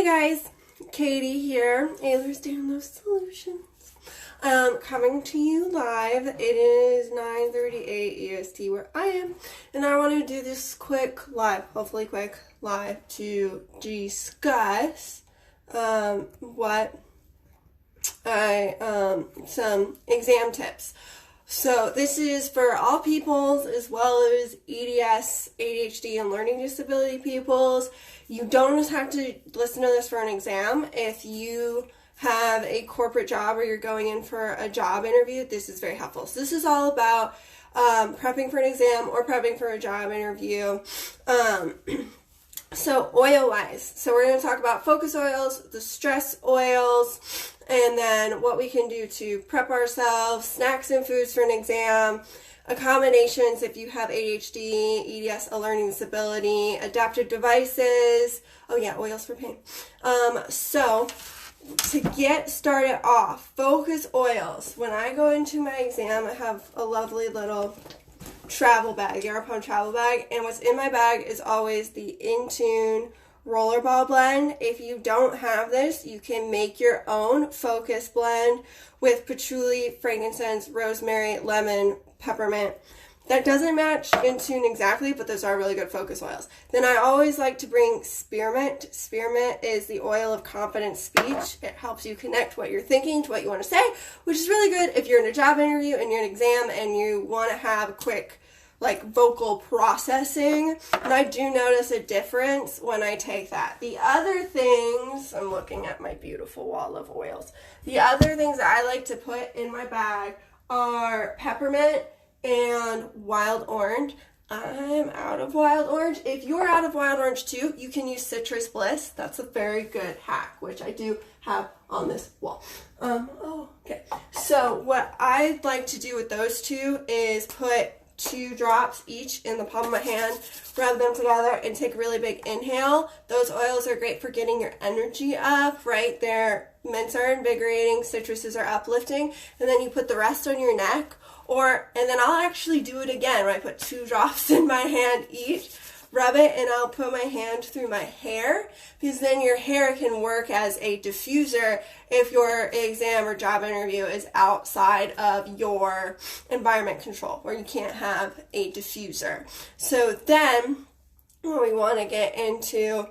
guys, Katie here, Ayler's Download Solutions. Coming to you live. It is 9:38 EST where I am, and I want to do this quick live, hopefully quick live, to discuss some exam tips. So this is for all peoples as well as EDS, ADHD, and learning disability peoples. You don't just have to listen to this for an exam. If you have a corporate job or you're going in for a job interview, this is very helpful. So this is all about prepping for an exam or prepping for a job interview. So oil-wise, so we're going to talk about focus oils, the stress oils, and then what we can do to prep ourselves, snacks and foods for an exam, accommodations if you have ADHD, EDS, a learning disability, adaptive devices, oh yeah, oils for pain. So to get started off, focus oils. When I go into my exam, I have a lovely little travel bag, Aeropone travel bag, and what's in my bag is always the Intune rollerball blend. If you don't have this, you can make your own focus blend with patchouli, frankincense, rosemary, lemon, peppermint. That doesn't match Intune exactly, but those are really good focus oils. Then I always like to bring spearmint. Spearmint is the oil of confident speech. It helps you connect what you're thinking to what you want to say, which is really good if you're in a job interview and you're in an exam and you want to have a quick vocal processing. And I do notice a difference when I take that. The other things, I'm looking at my beautiful wall of oils. The other things that I like to put in my bag are peppermint and wild orange. I'm out of wild orange. If you're out of wild orange too, you can use Citrus Bliss. That's a very good hack, which I do have on this wall. Okay. So what I'd like to do with those two is put 2 drops each in the palm of my hand, rub them together, and take a really big inhale. Those oils are great for getting your energy up, right? Mints are invigorating, citruses are uplifting, and then you put the rest on your neck, and then I'll actually do it again, where I put 2 drops in my hand each, rub it, and I'll put my hand through my hair, because then your hair can work as a diffuser if your exam or job interview is outside of your environment control, where you can't have a diffuser. So then we want to get into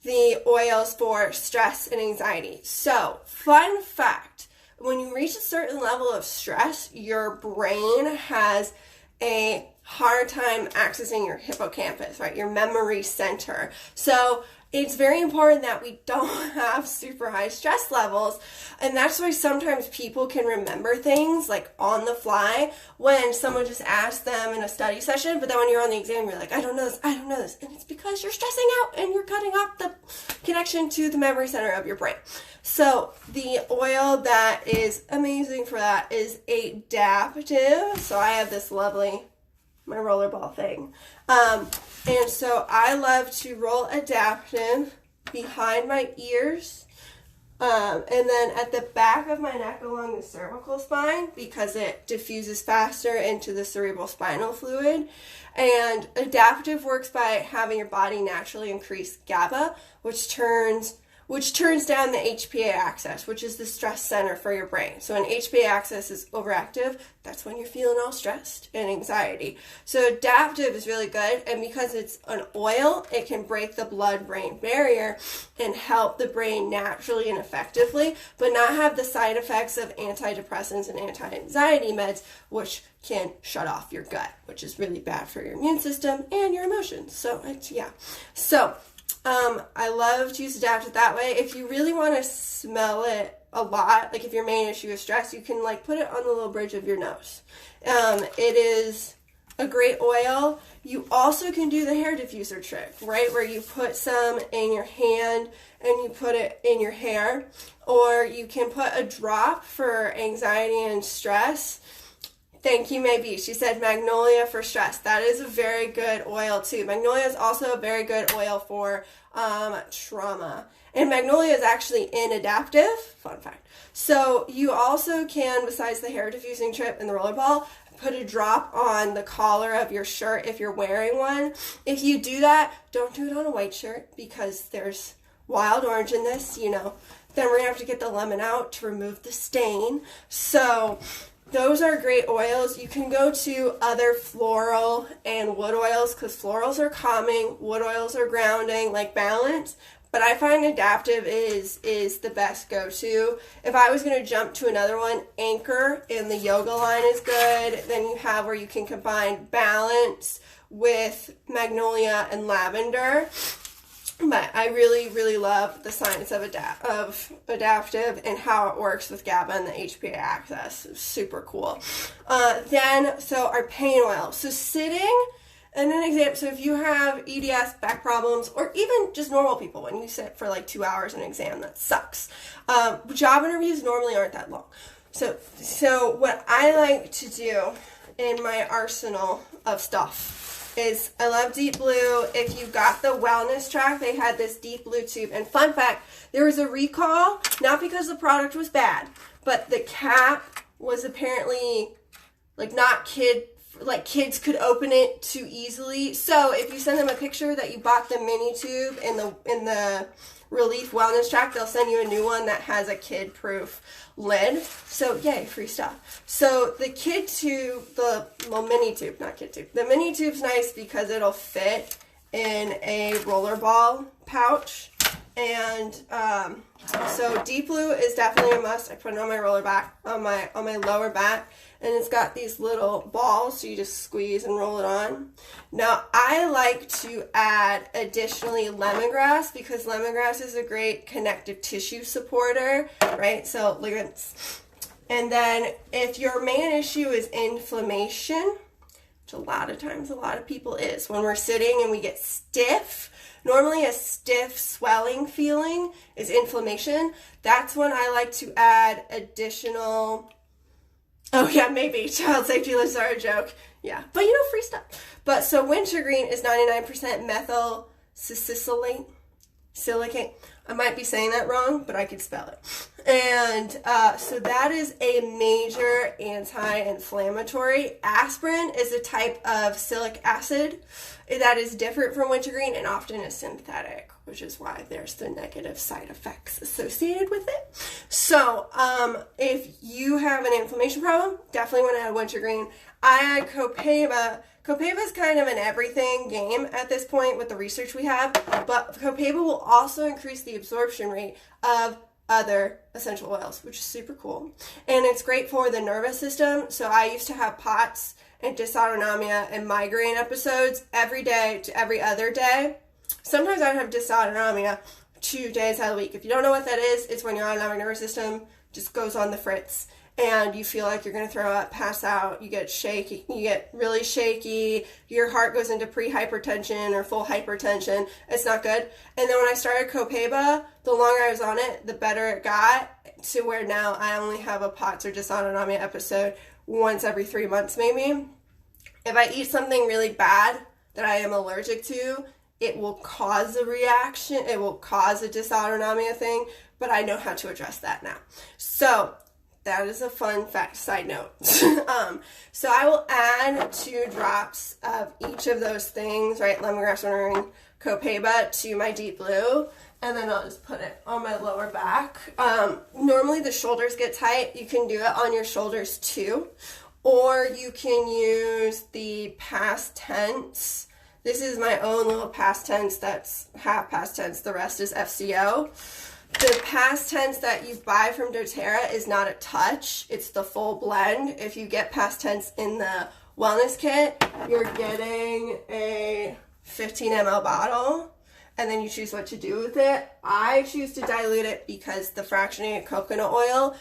the oils for stress and anxiety. So, fun fact, when you reach a certain level of stress, your brain has a hard time accessing your hippocampus, right? Your memory center. So it's very important that we don't have super high stress levels. And that's why sometimes people can remember things on the fly when someone just asks them in a study session, but then when you're on the exam, you're like, I don't know this. And it's because you're stressing out and you're cutting off the connection to the memory center of your brain. So the oil that is amazing for that is Adaptive. So I have this lovely, my rollerball thing. And so I love to roll Adaptive behind my ears, and then at the back of my neck along the cervical spine, because it diffuses faster into the cerebral spinal fluid. And Adaptive works by having your body naturally increase GABA, which turns down the HPA axis, which is the stress center for your brain. So when HPA axis is overactive, that's when you're feeling all stressed and anxiety. So Adaptive is really good, and because it's an oil, it can break the blood-brain barrier and help the brain naturally and effectively, but not have the side effects of antidepressants and anti-anxiety meds, which can shut off your gut, which is really bad for your immune system and your emotions. So I love to use Adaptive that way. If you really want to smell it a lot, if your main issue is stress, you can put it on the little bridge of your nose. It is a great oil. You also can do the hair diffuser trick, right? Where you put some in your hand and you put it in your hair, or you can put a drop for anxiety and stress. Thank you, Maybe. She said magnolia for stress. That is a very good oil too. Magnolia is also a very good oil for trauma. And magnolia is actually in Adaptive. Fun fact. So you also can, besides the hair diffusing trip and the rollerball, put a drop on the collar of your shirt if you're wearing one. If you do that, don't do it on a white shirt because there's wild orange in this, you know, then we're gonna have to get the lemon out to remove the stain. So those are great oils. You can go to other floral and wood oils because florals are calming, wood oils are grounding, like balance. But I find Adaptive is the best go-to. If I was going to jump to another one, Anchor in the yoga line is good. Then you have where you can combine balance with magnolia and lavender. But I really, really love the science of Adaptive and how it works with GABA and the HPA axis. It's super cool. So our pain oil. So sitting in an exam, so if you have EDS, back problems, or even just normal people, when you sit for like 2 hours in an exam, that sucks. Job interviews normally aren't that long. So what I like to do in my arsenal of stuff is I love Deep Blue. If you got the wellness track, they had this Deep Blue tube. And fun fact, there was a recall, not because the product was bad, but the cap was apparently like not kids could open it too easily. So if you send them a picture that you bought the mini tube in the Relief Wellness Track, they'll send you a new one that has a kid-proof lid. So yay, free stuff. So the kid tube, mini tube, not kid tube. The mini tube's nice because it'll fit in a rollerball pouch. And so Deep Blue is definitely a must. I put it on my on my lower back, and it's got these little balls, so you just squeeze and roll it on. Now I like to add additionally lemongrass because lemongrass is a great connective tissue supporter, right? So ligaments. And then if your main issue is inflammation, which a lot of times a lot of people is, when we're sitting and we get stiff, normally a stiff swelling feeling is inflammation. That's when I like to add additional, oh yeah, maybe, child safety lists are a joke. Yeah, but you know, free stuff. But so wintergreen is 99% methyl silicate. I might be saying that wrong, but I could spell it. And so that is a major anti-inflammatory. Aspirin is a type of silic acid that is different from wintergreen and often is synthetic, which is why there's the negative side effects associated with it. So if you have an inflammation problem, definitely want to add wintergreen. I add Copaiba. Copaiba is kind of an everything game at this point with the research we have, but Copaiba will also increase the absorption rate of other essential oils, which is super cool. And it's great for the nervous system. So I used to have POTS and dysautonomia and migraine episodes every day to every other day. Sometimes I would have dysautonomia 2 days out of the week. If you don't know what that is, it's when your autonomic nervous system just goes on the fritz. And you feel like you're going to throw up, pass out, you get shaky, you get really shaky, your heart goes into pre-hypertension or full hypertension. It's not good. And then when I started Copaiba, the longer I was on it, the better it got, to where now I only have a POTS or dysautonomia episode once every 3 months maybe. If I eat something really bad that I am allergic to, it will cause a reaction, it will cause a dysautonomia thing, but I know how to address that now. So that is a fun fact, side note. So I will add 2 drops of each of those things, right? Lemongrass, wintergreen, Copaiba to my Deep Blue, and then I'll just put it on my lower back. Normally the shoulders get tight. You can do it on your shoulders too, or you can use the past tense. This is my own little past tense that's half past tense. The rest is FCO. The past tense that you buy from doTERRA is not a touch. It's the full blend. If you get past tense in the wellness kit, you're getting a 15 ml bottle, and then you choose what to do with it. I choose to dilute it because the fractionated coconut oil,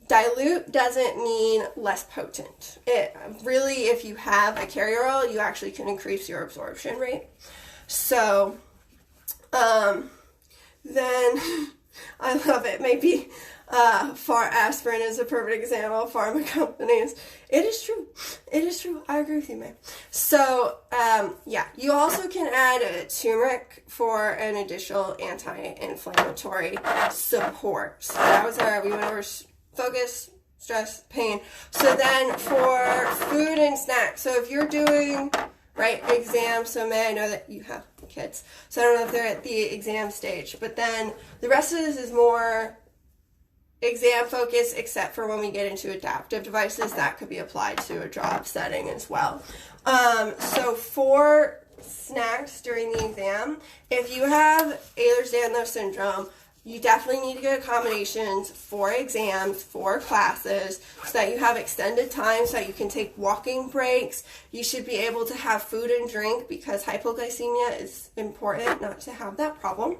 dilute doesn't mean less potent. It really, if you have a carrier oil, you actually can increase your absorption rate. So, then I love it. Maybe aspirin is a perfect example of pharma companies. It is true. It is true. I agree with you, man. So, yeah, you also can add turmeric for an additional anti-inflammatory support. So that was we went over focus, stress, pain. So then for food and snacks, so if you're doing right? Exam, so I know that you have kids, so I don't know if they're at the exam stage, but then the rest of this is more exam focused, except for when we get into adaptive devices, that could be applied to a job setting as well. So for snacks during the exam, if you have Ehlers-Danlos syndrome, you definitely need to get accommodations for exams, for classes, so that you have extended time, so that you can take walking breaks. You should be able to have food and drink, because hypoglycemia is important not to have that problem.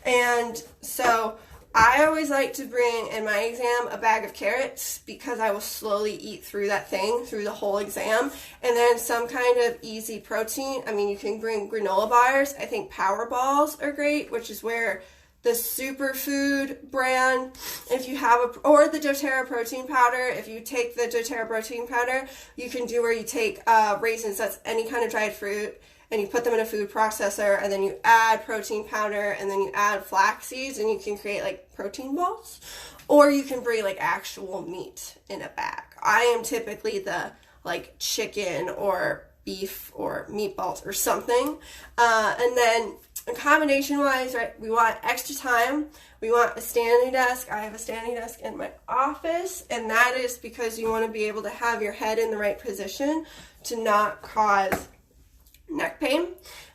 And so I always like to bring in my exam a bag of carrots, because I will slowly eat through that thing through the whole exam. And then some kind of easy protein. I mean, you can bring granola bars. I think Power Balls are great, which is where the superfood brand, if you have or the doTERRA protein powder. If you take the doTERRA protein powder, you can do where you take raisins, that's any kind of dried fruit, and you put them in a food processor, and then you add protein powder, and then you add flax seeds, and you can create like protein balls. Or you can bring like actual meat in a bag. I am typically the like chicken or beef or meatballs or something. And then accommodation wise, right, we want extra time. We want a standing desk. I have a standing desk in my office, and that is because you want to be able to have your head in the right position to not cause neck pain.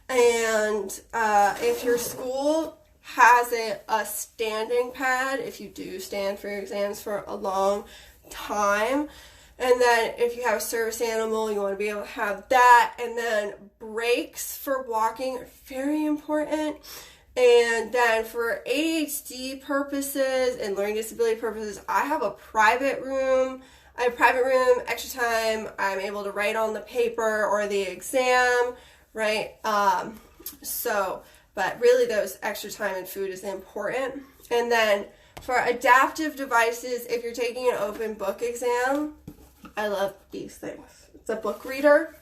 And if your school has a standing pad, if you do stand for your exams for a long time, and then if you have a service animal, you want to be able to have that. And then breaks for walking are very important. And then for ADHD purposes and learning disability purposes, I have a private room. I have private room, extra time. I'm able to write on the paper or the exam, right? But really those extra time and food is important. And then for adaptive devices, if you're taking an open book exam, I love these things. It's a book reader,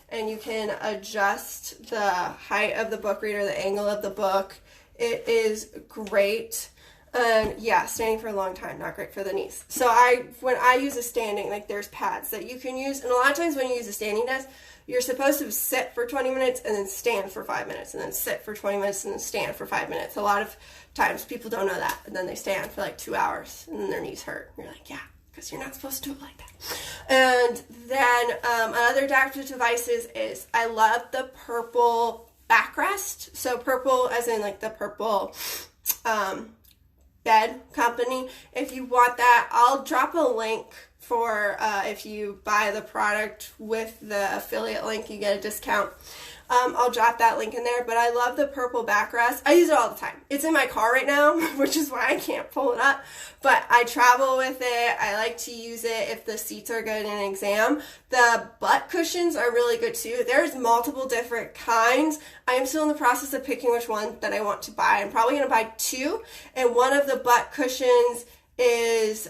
and you can adjust the height of the book reader, the angle of the book. It is great. And yeah, standing for a long time, not great for the knees. So when I use a standing, like there's pads that you can use. And a lot of times when you use a standing desk, you're supposed to sit for 20 minutes and then stand for 5 minutes, and then sit for 20 minutes and then stand for 5 minutes. A lot of times people don't know that, and then they stand for like 2 hours and then their knees hurt. And you're like, yeah, because you're not supposed to do it like that. And then other adaptive devices is, I love the purple backrest. So purple as in like the purple bed company. If you want that, I'll drop a link for if you buy the product with the affiliate link, you get a discount. I'll drop that link in there, but I love the purple backrest. I use it all the time. It's in my car right now, which is why I can't pull it up, but I travel with it. I like to use it if the seats are good in an exam. The butt cushions are really good too. There's multiple different kinds. I am still in the process of picking which one that I want to buy. I'm probably going to buy two, and one of the butt cushions is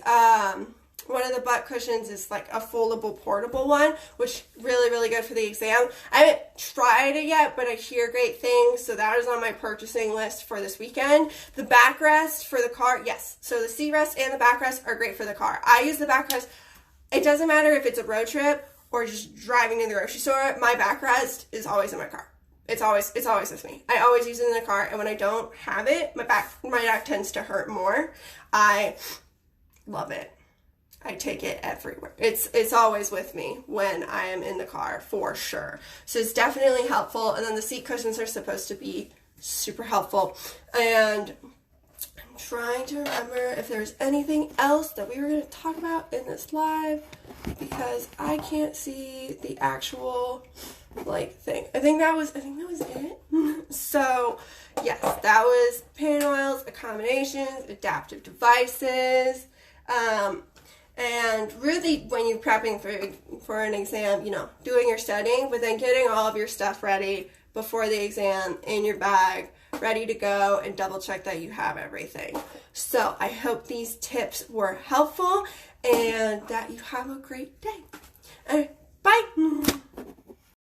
like a foldable portable one, which really, really good for the exam. I haven't tried it yet, but I hear great things, so that is on my purchasing list for this weekend. The backrest for the car, yes. So the seat rest and the backrest are great for the car. I use the backrest. It doesn't matter if it's a road trip or just driving to the grocery store. My backrest is always in my car. It's always with me. I always use it in the car, and when I don't have it, my back tends to hurt more. I love it. I take it everywhere. It's always with me when I am in the car, for sure. So it's definitely helpful. And then the seat cushions are supposed to be super helpful. And I'm trying to remember if there's anything else that we were going to talk about in this live, because I can't see the actual thing. I think that was it. So yes, that was pain oils, accommodations, adaptive devices. And really, when you're prepping for an exam, doing your studying, but then getting all of your stuff ready before the exam in your bag, ready to go, and double check that you have everything. So I hope these tips were helpful and that you have a great day. All right, bye.